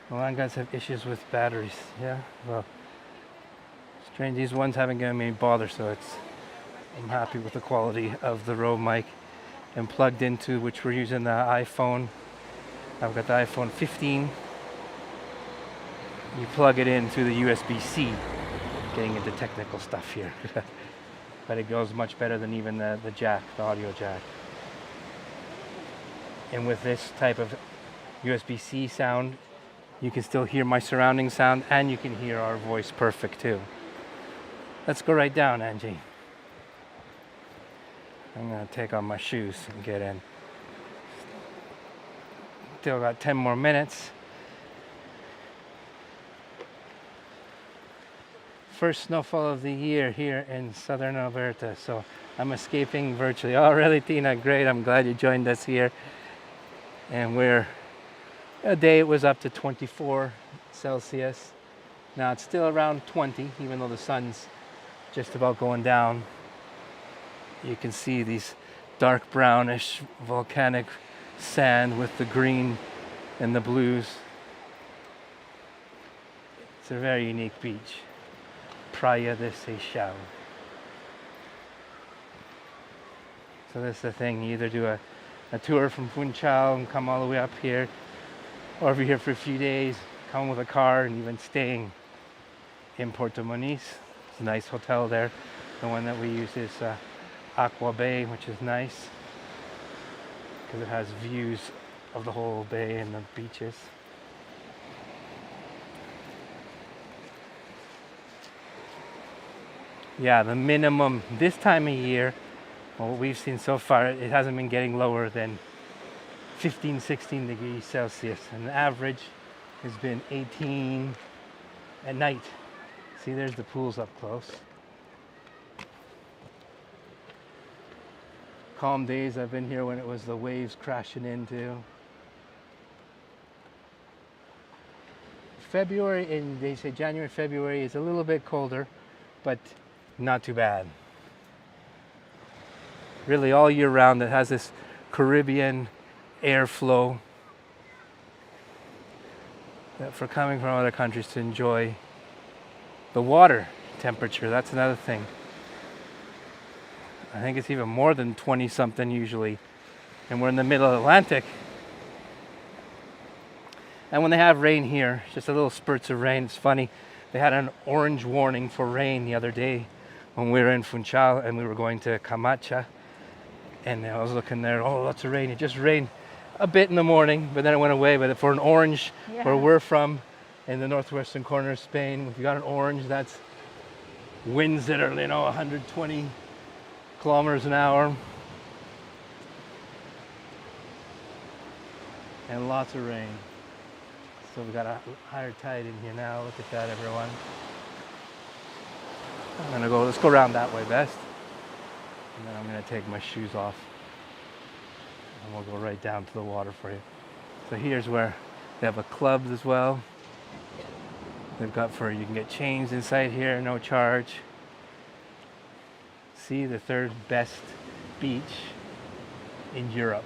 A lot of guys have issues with batteries. Yeah, well, strange. These ones haven't given me any bother, so I'm happy with the quality of the Rode mic. And plugged into, which we're using the iPhone. I've got the iPhone 15. You plug it in through the USB-C. Getting into technical stuff here. But it goes much better than even the jack, the audio jack. And with this type of USB-C sound, you can still hear my surrounding sound and you can hear our voice perfect too. Let's go right down, Angie. I'm gonna take off my shoes and get in. Still got 10 more minutes. First snowfall of the year here in southern Alberta, so I'm escaping virtually. Oh, really, Tina? Great. I'm glad you joined us here. And a day it was up to 24 Celsius. Now it's still around 20, even though the sun's just about going down. You can see these dark brownish volcanic sand with the green and the blues. It's a very unique beach. Praia de Seixal. So this is the thing, you either do a tour from Funchal and come all the way up here, or if you're here for a few days, come with a car and even staying in Porto Moniz. It's a nice hotel there. The one that we use is Aqua Bay, which is nice because it has views of the whole bay and the beaches. Yeah, the minimum this time of year, well, what we've seen so far, it hasn't been getting lower than 15, 16 degrees Celsius, and the average has been 18 at night. See, there's the pools up close. Calm days, I've been here when it was the waves crashing into. February, and they say January, February is a little bit colder, but not too bad. Really all year round it has this Caribbean airflow that for coming from other countries to enjoy the water temperature. That's another thing. I think it's even more than 20 something usually, and we're in the middle of the Atlantic. And when they have rain here, just a little spurts of rain, it's funny, they had an orange warning for rain the other day when we were in Funchal and we were going to Camacha, and I was looking there, oh, lots of rain. It just rained a bit in the morning, but then it went away. But for an orange, where we're from in the northwestern corner of Spain, if you got an orange, that's winds that are 120 kilometers an hour and lots of rain. So we got a higher tide in here now. Look at that, everyone. Let's go around that way best. And then I'm gonna take my shoes off and we'll go right down to the water for you. So here's where they have a club as well. They've got you can get changed inside here, no charge. See, the third best beach in Europe.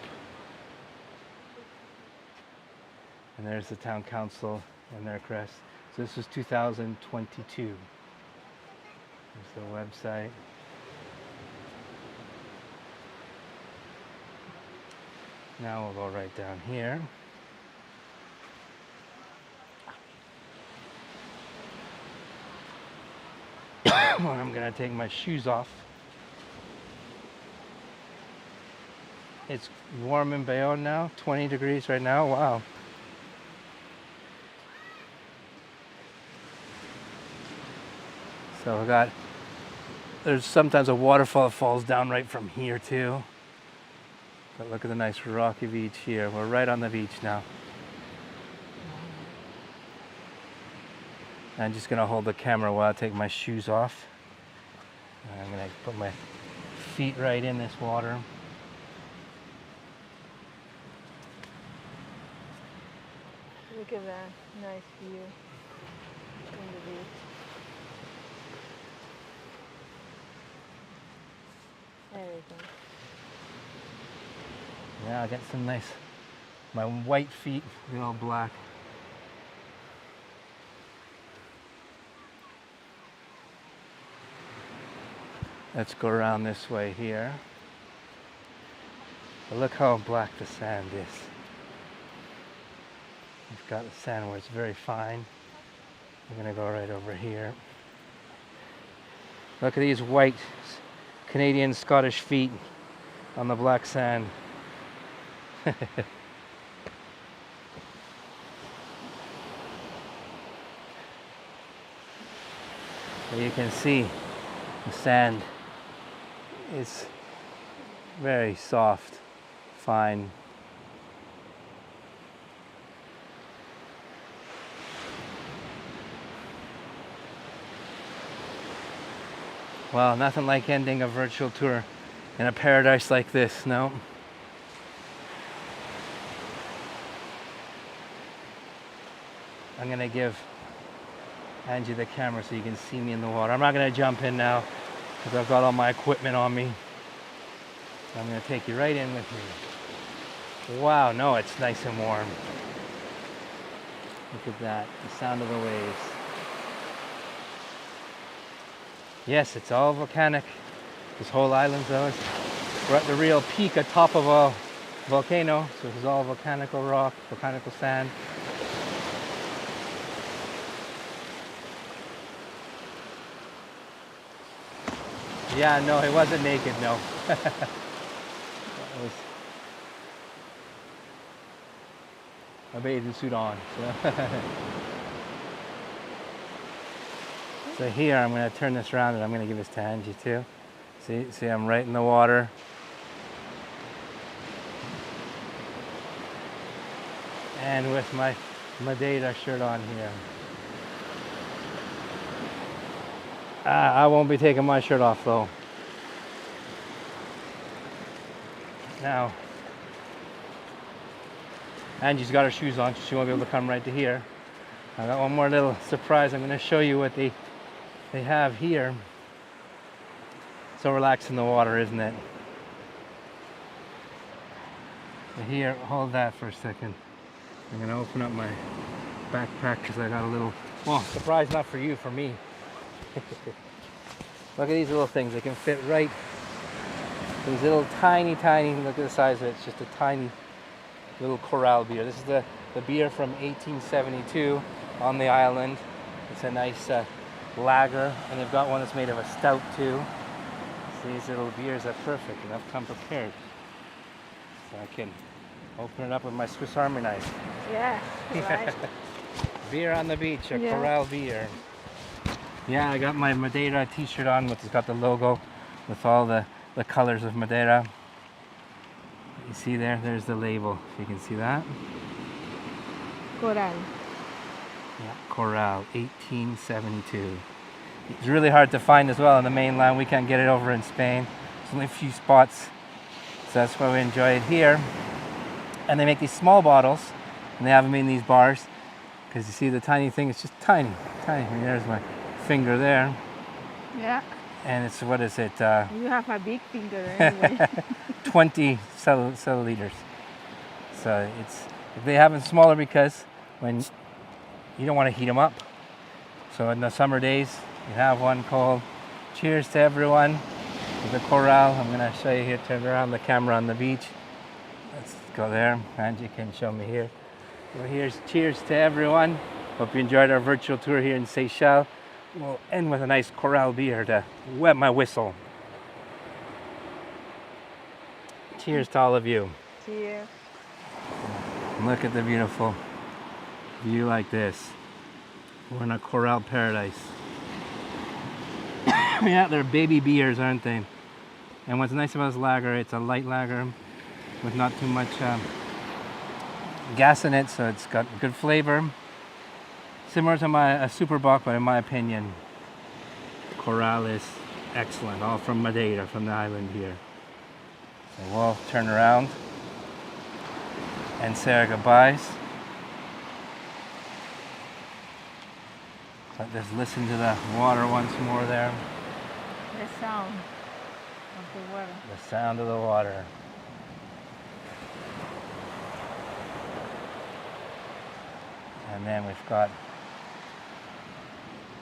And there's the town council and their crest. So this was 2022. There's the website. Now we'll go right down here. I'm gonna take my shoes off. It's warm in Bayonne now, 20 degrees right now, wow. So there's sometimes a waterfall that falls down right from here too. But look at the nice rocky beach here. We're right on the beach now. I'm just gonna hold the camera while I take my shoes off. I'm gonna put my feet right in this water. Look at that nice view from the beach. Everything. Yeah, I'll get some nice, my white feet, they're all black. Let's go around this way here. But look how black the sand is. We've got the sand where it's very fine. I'm gonna go right over here. Look at these white Canadian Scottish feet on the black sand. So you can see the sand is very soft, fine. Well, nothing like ending a virtual tour in a paradise like this, no? I'm gonna give Angie the camera so you can see me in the water. I'm not gonna jump in now because I've got all my equipment on me. I'm gonna take you right in with me. Wow, no, it's nice and warm. Look at that, the sound of the waves. Yes, it's all volcanic. This whole island's though. We're at the real peak atop of a volcano, so this is all volcanical rock, volcanical sand. Yeah, no, he wasn't naked, no. A bathing suit on. So here I'm going to turn this around and I'm going to give this to Angie too. See, I'm right in the water. And with my Madeira shirt on here. I won't be taking my shirt off though. Now, Angie's got her shoes on, so she won't be able to come right to here. I got one more little surprise. I'm going to show you what they have here. So relaxed in the water, isn't it? So here, hold that for a second. I'm going to open up my backpack because I got a little, well, surprise not for you, for me. Look at these little things. They can fit right. These little tiny, look at the size of it. It's just a tiny little Coral beer. This is the beer from 1872 on the island. It's a nice lager, and they've got one that's made of a stout too. So these little beers are perfect, and I've come prepared. So I can open it up with my Swiss Army knife. Yeah, right. Beer on the beach, a Yeah. Coral beer. Yeah, I got my Madeira t-shirt on, which has got the logo with all the colors of Madeira. You see there's the label, if you can see that. Coral. Yeah, Coral, 1872. It's really hard to find as well on the mainland. We can't get it over in Spain. There's only a few spots, so that's why we enjoy it here. And they make these small bottles, and they have them in these bars, because you see the tiny thing, it's just tiny. I mean, there's my finger there. Yeah. And it's, what is it? You have a big finger anyway. 20 milliliters. So they have them smaller because when you don't want to heat them up. So in the summer days, you have one cold. Cheers to everyone with the Coral. I'm going to show you here, turn around the camera on the beach. Let's go there. Angie can show me here. Well, here's cheers to everyone. Hope you enjoyed our virtual tour here in Seixal. We'll end with a nice Coral beer to wet my whistle. Cheers to all of you. Cheers. Look at the beautiful view like this. We're in a Coral paradise. Yeah, they're baby beers, aren't they? And what's nice about this lager, it's a light lager with not too much gas in it, so it's got good flavor. Similar to a Super Bock, but in my opinion, Coral is excellent. All from Madeira, from the island here. So we'll turn around and say our goodbyes. But just listen to the water once more there. The sound. Of the water. The sound of the water. And then we've got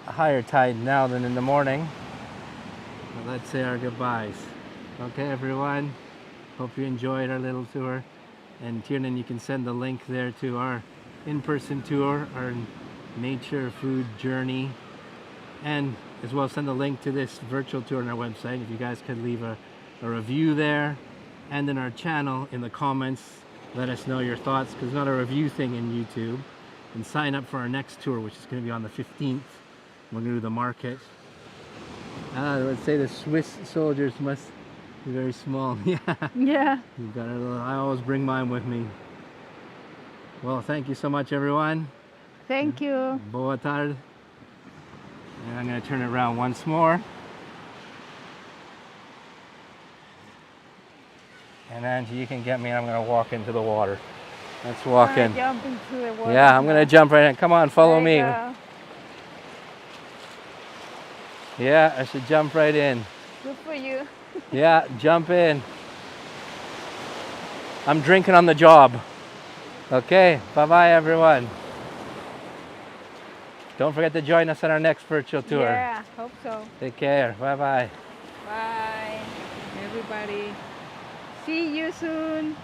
a higher tide now than in the morning. But let's say our goodbyes. Okay, everyone. Hope you enjoyed our little tour. And Tiernan, you can send the link there to our in-person tour, our nature food journey, and as well send a link to this virtual tour on our website. If you guys could leave a review there and in our channel in the comments, let us know your thoughts, because it's not a review thing in YouTube. And sign up for our next tour, which is going to be on the 15th. We're going to do the market. Let's say the Swiss soldiers must be very small. Yeah. Yeah. You've got a little, I always bring mine with me. Well, thank you so much, everyone. Thank you. Boa tarde. And I'm going to turn it around once more. And Angie, you can get me, and I'm going to walk into the water. Let's walk in. Jump into the water. Yeah, I'm going to jump right in. Come on, follow me. Go. Yeah, I should jump right in. Good for you. Yeah, jump in. I'm drinking on the job. Okay, bye-bye, everyone. Don't forget to join us on our next virtual tour. Yeah, hope so. Take care. Bye-bye. Bye, everybody. See you soon.